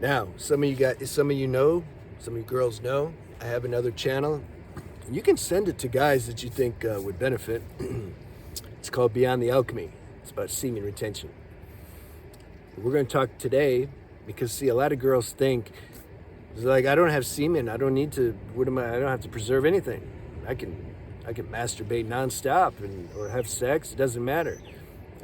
Now, some of you girls know, I have another channel. You can send it to guys that you think would benefit. It's called Beyond the Alchemy. It's about semen retention. We're going to talk today because, see, a lot of girls think, it's like, I don't have semen. I don't need to, I don't have to preserve anything. I can masturbate nonstop or have sex. It doesn't matter.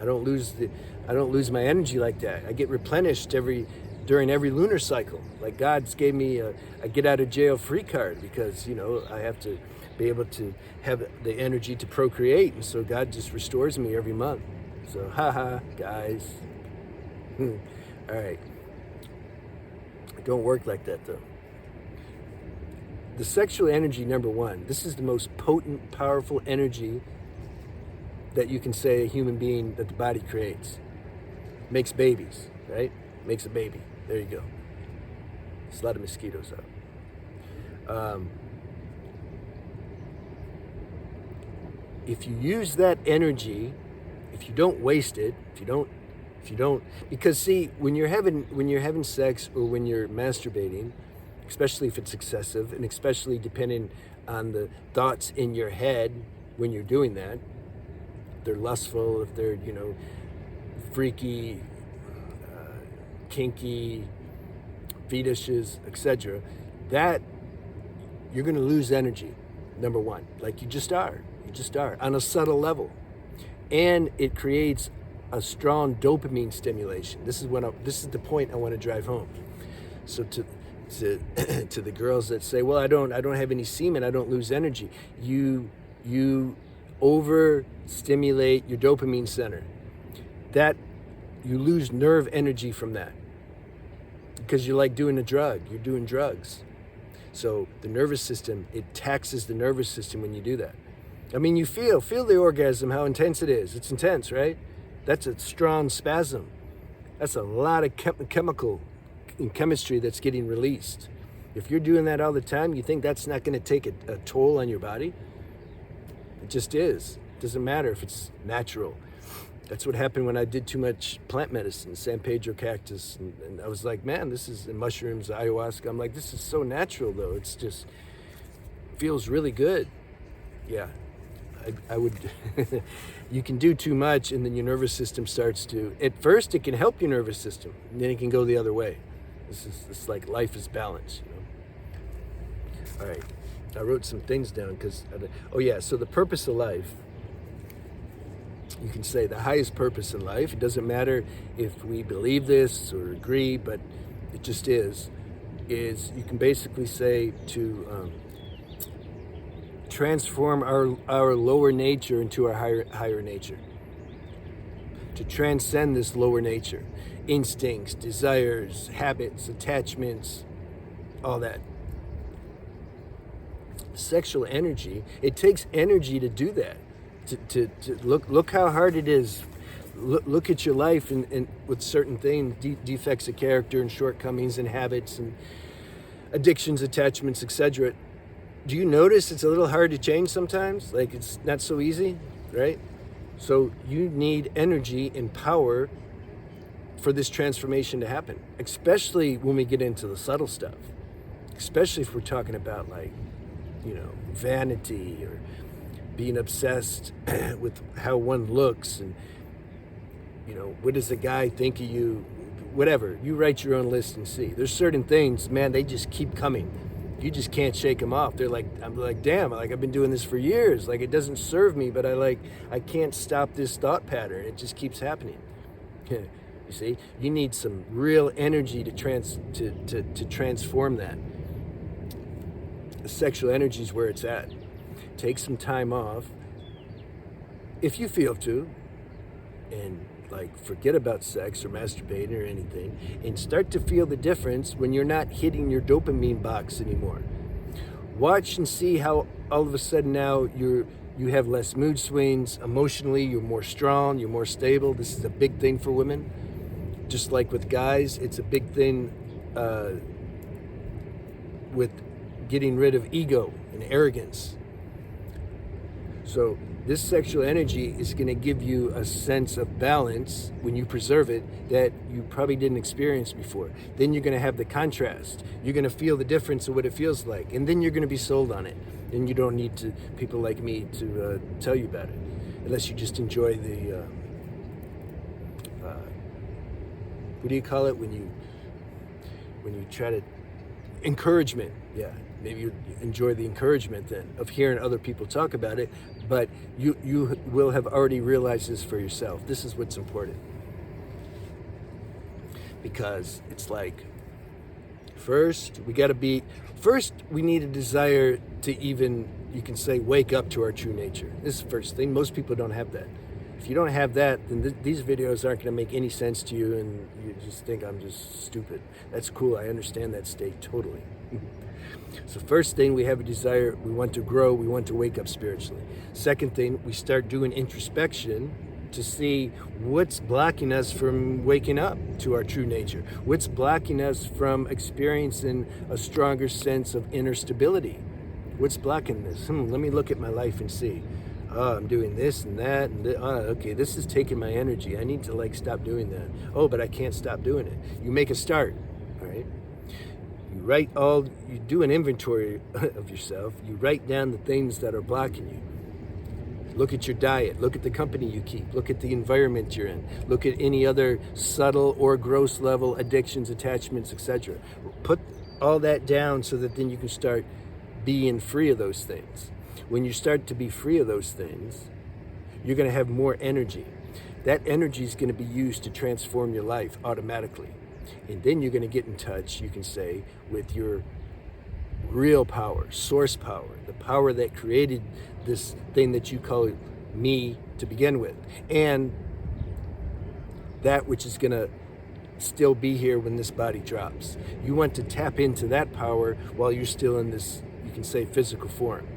I don't lose my energy like that. I get replenished during every lunar cycle. Like God's gave me a get out of jail free card because, I have to be able to have the energy to procreate. And so God just restores me every month. So, haha, guys. All right. It don't work like that, though. The sexual energy, number one, this is the most potent, powerful energy that you can say a human being that the body creates. Makes babies, right? Makes a baby. There you go. There's a lot of mosquitoes out. If you use that energy, if you don't waste it, because see, when you're having sex or when you're masturbating, especially if it's excessive, and especially depending on the thoughts in your head when you're doing that, if they're lustful, if they're, freaky, kinky, fetishes, etc., that you're going to lose energy, number one. Like you just are on a subtle level. And it creates a strong dopamine stimulation. This is the point I want to drive home. So to the girls that say, well, I don't have any semen, I don't lose energy. You overstimulate your dopamine center. That you lose nerve energy from that. Because you're like doing a drug. You're doing drugs. So the nervous system, it taxes the nervous system when you do that. I mean, you feel the orgasm, how intense it is. It's intense, right? That's a strong spasm. That's a lot of chemistry that's getting released. If you're doing that all the time, you think that's not going to take a toll on your body? It just is. It doesn't matter if it's natural. That's what happened when I did too much plant medicine, San Pedro cactus, and I was like, man, this is, and mushrooms, ayahuasca. I'm like, this is so natural, though. It's just feels really good. Yeah. I would, you can do too much and then your nervous system starts to, at first it can help your nervous system and then it can go the other way. It's like life is balance, All right, I wrote some things down because, so the purpose of life, you can say the highest purpose in life, it doesn't matter if we believe this or agree, but it just is you can basically say to, transform our lower nature into our higher nature. To transcend this lower nature. Instincts, desires, habits, attachments, all that. Sexual energy, it takes energy to do that. To look how hard it is. Look at your life and with certain things, defects of character and shortcomings and habits and addictions, attachments, etc. Do you notice it's a little hard to change sometimes? Like it's not so easy, right? So you need energy and power for this transformation to happen, especially when we get into the subtle stuff, especially if we're talking about like, vanity or being obsessed with how one looks and, what does a guy think of you? Whatever, you write your own list and see. There's certain things, man, they just keep coming. You just can't shake them off. I'm like, damn, like I've been doing this for years. Like it doesn't serve me, but I can't stop this thought pattern. It just keeps happening. You see, you need some real energy to transform that. The sexual energy is where it's at. Take some time off, if you feel to, and like forget about sex or masturbating or anything, and start to feel the difference when you're not hitting your dopamine box anymore. Watch and see how all of a sudden now you have less mood swings. Emotionally, you're more strong, you're more stable. This is a big thing for women. Just like with guys, it's a big thing with getting rid of ego and arrogance. So This sexual energy is going to give you a sense of balance when you preserve it that you probably didn't experience before. Then you're going to have the contrast. You're going to feel the difference of what it feels like. And then you're going to be sold on it. And you don't need people like me to tell you about it. Unless you just enjoy the, what do you call it when you try to, encouragement. Yeah, maybe you enjoy the encouragement then of hearing other people talk about it, but you will have already realized this for yourself. This is what's important. Because it's like, first we need a desire to even, you can say, wake up to our true nature. This is the first thing. Most people don't have that. If you don't have that, then these videos aren't going to make any sense to you, and you just think I'm just stupid. That's cool. I understand that state totally. So first thing, we have a desire. We want to grow. We want to wake up spiritually. Second thing, we start doing introspection to see what's blocking us from waking up to our true nature. What's blocking us from experiencing a stronger sense of inner stability? What's blocking this? Let me look at my life and see. Oh, I'm doing this and that, and okay, this is taking my energy. I need to stop doing that. Oh, but I can't stop doing it. You make a start, all right? You do an inventory of yourself. You write down the things that are blocking you. Look at your diet. Look at the company you keep. Look at the environment you're in. Look at any other subtle or gross level addictions, attachments, etc. Put all that down so that then you can start being free of those things. When you start to be free of those things, you're going to have more energy. That energy is going to be used to transform your life automatically. And then you're going to get in touch, you can say, with your real power, source power, the power that created this thing that you call me to begin with. And that which is going to still be here when this body drops. You want to tap into that power while you're still in this, you can say, physical form.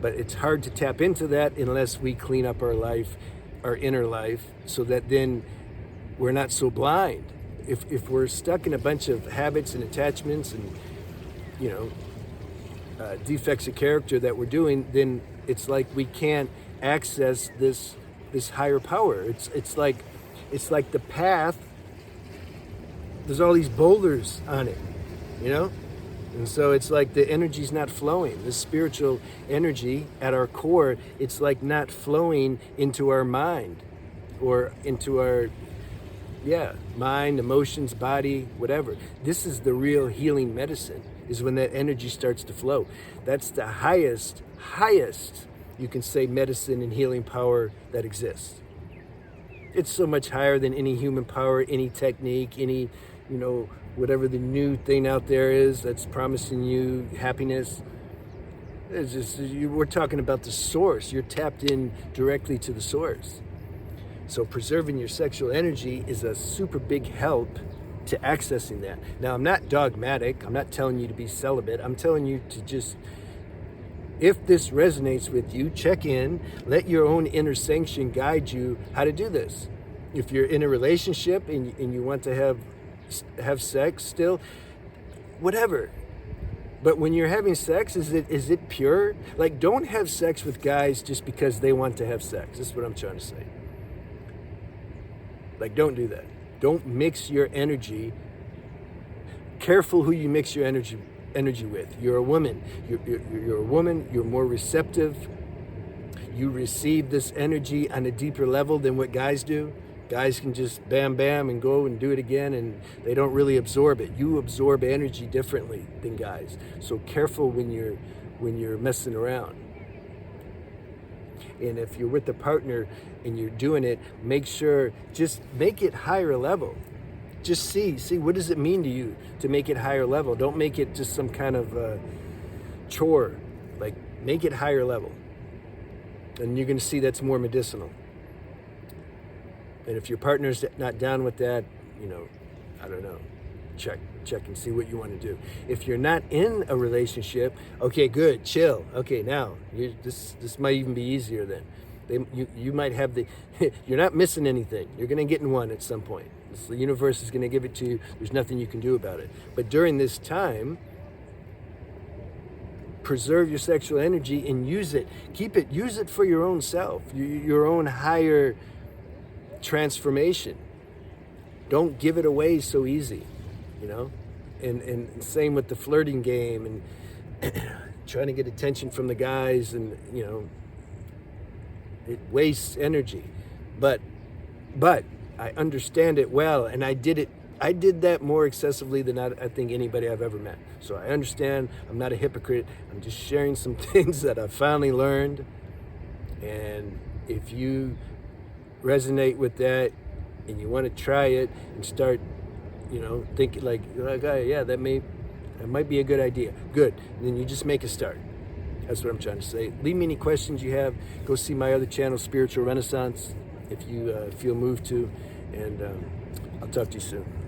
But it's hard to tap into that unless we clean up our life, our inner life, so that then we're not so blind. If we're stuck in a bunch of habits and attachments and, defects of character that we're doing, then it's like we can't access this higher power. It's like the path. There's all these boulders on it, And so it's like the energy's not flowing. This spiritual energy at our core, it's like not flowing into our mind or into our, mind, emotions, body, whatever. This is the real healing medicine, is when that energy starts to flow. That's the highest, you can say, medicine and healing power that exists. It's so much higher than any human power, any technique, any, whatever the new thing out there is that's promising you happiness. It's just, we're talking about the source. You're tapped in directly to the source. So preserving your sexual energy is a super big help to accessing that. Now, I'm not dogmatic. I'm not telling you to be celibate. I'm telling you to just, if this resonates with you, check in, let your own inner sanction guide you how to do this. If you're in a relationship and you want to have sex still, whatever. But when you're having sex, is it pure? Don't have sex with guys just because they want to have sex. This is what I'm trying to say. Don't do that. Don't mix your energy. Careful who you mix your energy with. You're a woman. You're a woman. You're more receptive. You receive this energy on a deeper level than what guys do. Guys can just bam, bam, and go and do it again, and they don't really absorb it. You absorb energy differently than guys. So careful when you're messing around. And if you're with a partner and you're doing it, make sure, just make it higher level. Just see what does it mean to you to make it higher level. Don't make it just some kind of chore. Make it higher level. And you're going to see that's more medicinal. And if your partner's not down with that, I don't know, check and see what you want to do. If you're not in a relationship, okay, good, chill. Okay, now this might even be easier then. You might have you're not missing anything. You're going to get in one at some point. The universe is going to give it to you. There's nothing you can do about it. But during this time, preserve your sexual energy and use it. Use it for your own self, your own higher transformation. Don't give it away so easy, you know? And same with the flirting game and trying to get attention from the guys, and, you know, it wastes energy. But I understand it well, and I did that more excessively than I think anybody I've ever met. So I understand. I'm not a hypocrite. I'm just sharing some things that I finally learned. And if you resonate with that and you want to try it and start, you know, thinking like, yeah, that might be a good idea. Good. And then you just make a start. That's what I'm trying to say. Leave me any questions you have. Go see my other channel, Spiritual Renaissance, if you feel moved to. And I'll talk to you soon.